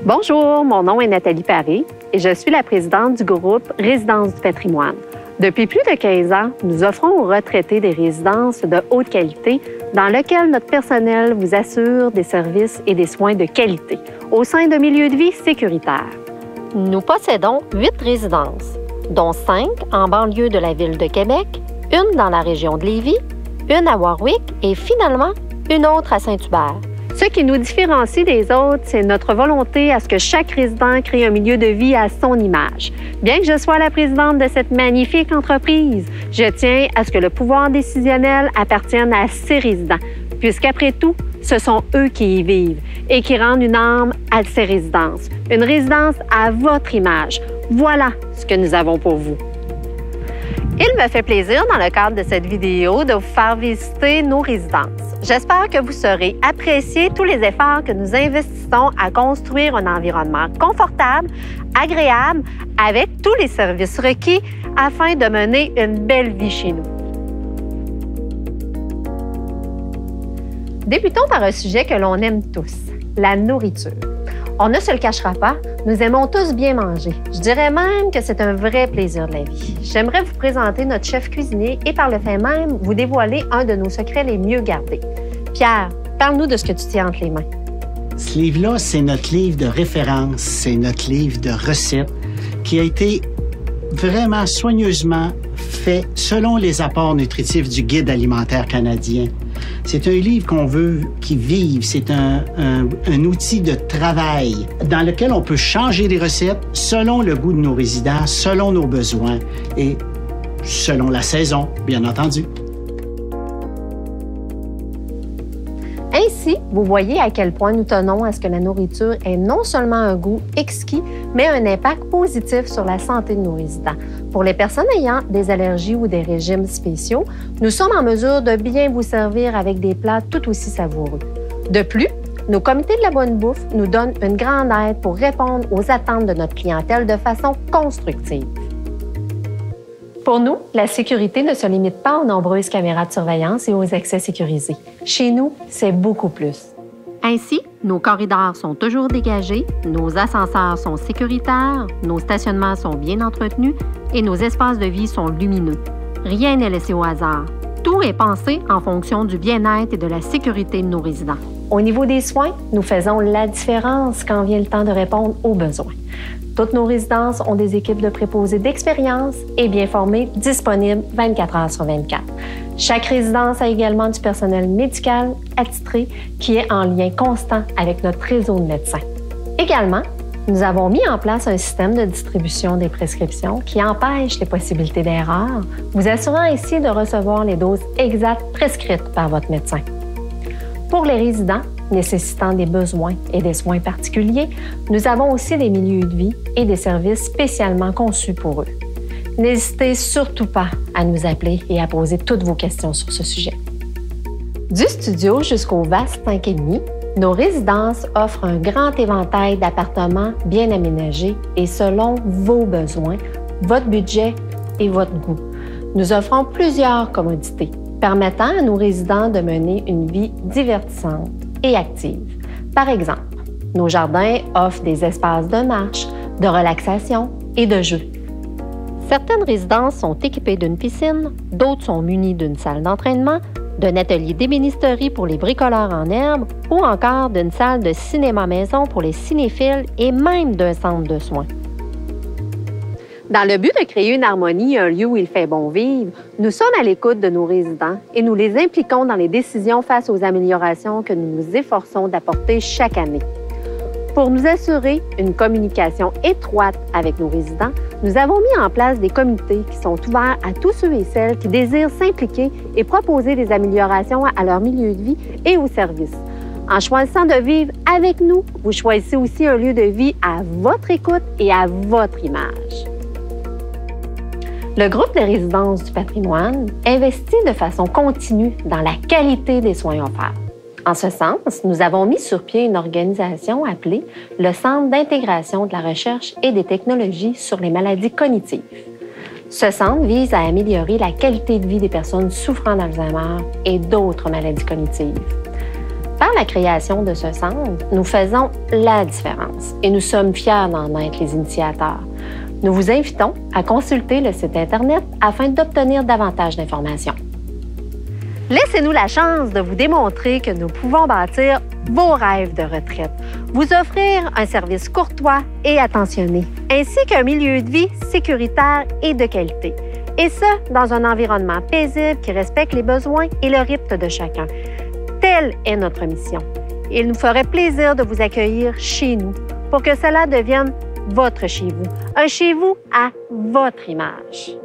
Bonjour, mon nom est Nathalie Paré et je suis la présidente du groupe Résidences du patrimoine. Depuis plus de 15 ans, nous offrons aux retraités des résidences de haute qualité dans lesquelles notre personnel vous assure des services et des soins de qualité au sein de milieux de vie sécuritaires. Nous possédons 8 résidences, dont 5 en banlieue de la ville de Québec, une dans la région de Lévis, une à Warwick et finalement une autre à Saint-Hubert. Ce qui nous différencie des autres, c'est notre volonté à ce que chaque résident crée un milieu de vie à son image. Bien que je sois la présidente de cette magnifique entreprise, je tiens à ce que le pouvoir décisionnel appartienne à ces résidents, puisqu'après tout, ce sont eux qui y vivent et qui rendent une âme à ces résidences. Une résidence à votre image. Voilà ce que nous avons pour vous. Il me fait plaisir, dans le cadre de cette vidéo, de vous faire visiter nos résidences. J'espère que vous saurez apprécier tous les efforts que nous investissons à construire un environnement confortable, agréable, avec tous les services requis afin de mener une belle vie chez nous. Débutons par un sujet que l'on aime tous, la nourriture. On ne se le cachera pas, nous aimons tous bien manger. Je dirais même que c'est un vrai plaisir de la vie. J'aimerais vous présenter notre chef cuisinier et par le fait même, vous dévoiler un de nos secrets les mieux gardés. Pierre, parle-nous de ce que tu tiens entre les mains. Ce livre-là, c'est notre livre de référence, c'est notre livre de recettes qui a été vraiment soigneusement fait selon les apports nutritifs du Guide alimentaire canadien. C'est un livre qu'on veut qu'il vive. C'est un outil de travail dans lequel on peut changer les recettes selon le goût de nos résidents, selon nos besoins et selon la saison, bien entendu. Ainsi, vous voyez à quel point nous tenons à ce que la nourriture ait non seulement un goût exquis, mais un impact positif sur la santé de nos résidents. Pour les personnes ayant des allergies ou des régimes spéciaux, nous sommes en mesure de bien vous servir avec des plats tout aussi savoureux. De plus, nos comités de la bonne bouffe nous donnent une grande aide pour répondre aux attentes de notre clientèle de façon constructive. Pour nous, la sécurité ne se limite pas aux nombreuses caméras de surveillance et aux accès sécurisés. Chez nous, c'est beaucoup plus. Ainsi, nos corridors sont toujours dégagés, nos ascenseurs sont sécuritaires, nos stationnements sont bien entretenus et nos espaces de vie sont lumineux. Rien n'est laissé au hasard. Tout est pensé en fonction du bien-être et de la sécurité de nos résidents. Au niveau des soins, nous faisons la différence quand vient le temps de répondre aux besoins. Toutes nos résidences ont des équipes de préposés d'expérience et bien formés disponibles 24 heures sur 24. Chaque résidence a également du personnel médical attitré qui est en lien constant avec notre réseau de médecins. Également, nous avons mis en place un système de distribution des prescriptions qui empêche les possibilités d'erreur, vous assurant ainsi de recevoir les doses exactes prescrites par votre médecin. Pour les résidents nécessitant des besoins et des soins particuliers, nous avons aussi des milieux de vie et des services spécialement conçus pour eux. N'hésitez surtout pas à nous appeler et à poser toutes vos questions sur ce sujet. Du studio jusqu'au vaste 5,5, nos résidences offrent un grand éventail d'appartements bien aménagés et selon vos besoins, votre budget et votre goût. Nous offrons plusieurs commodités permettant à nos résidents de mener une vie divertissante et active. Par exemple, nos jardins offrent des espaces de marche, de relaxation et de jeu. Certaines résidences sont équipées d'une piscine, d'autres sont munies d'une salle d'entraînement, d'un atelier d'ébénisterie pour les bricoleurs en herbe ou encore d'une salle de cinéma maison pour les cinéphiles et même d'un centre de soins. Dans le but de créer une harmonie et un lieu où il fait bon vivre, nous sommes à l'écoute de nos résidents et nous les impliquons dans les décisions face aux améliorations que nous nous efforçons d'apporter chaque année. Pour nous assurer une communication étroite avec nos résidents, nous avons mis en place des comités qui sont ouverts à tous ceux et celles qui désirent s'impliquer et proposer des améliorations à leur milieu de vie et aux services. En choisissant de vivre avec nous, vous choisissez aussi un lieu de vie à votre écoute et à votre image. Le groupe de résidences du patrimoine investit de façon continue dans la qualité des soins offerts. En ce sens, nous avons mis sur pied une organisation appelée le Centre d'intégration de la recherche et des technologies sur les maladies cognitives. Ce centre vise à améliorer la qualité de vie des personnes souffrant d'Alzheimer et d'autres maladies cognitives. Par la création de ce centre, nous faisons la différence et nous sommes fiers d'en être les initiateurs. Nous vous invitons à consulter le site Internet afin d'obtenir davantage d'informations. Laissez-nous la chance de vous démontrer que nous pouvons bâtir vos rêves de retraite, vous offrir un service courtois et attentionné, ainsi qu'un milieu de vie sécuritaire et de qualité. Et ce, dans un environnement paisible qui respecte les besoins et le rythme de chacun. Telle est notre mission. Il nous ferait plaisir de vous accueillir chez nous pour que cela devienne votre chez vous, un chez vous à votre image.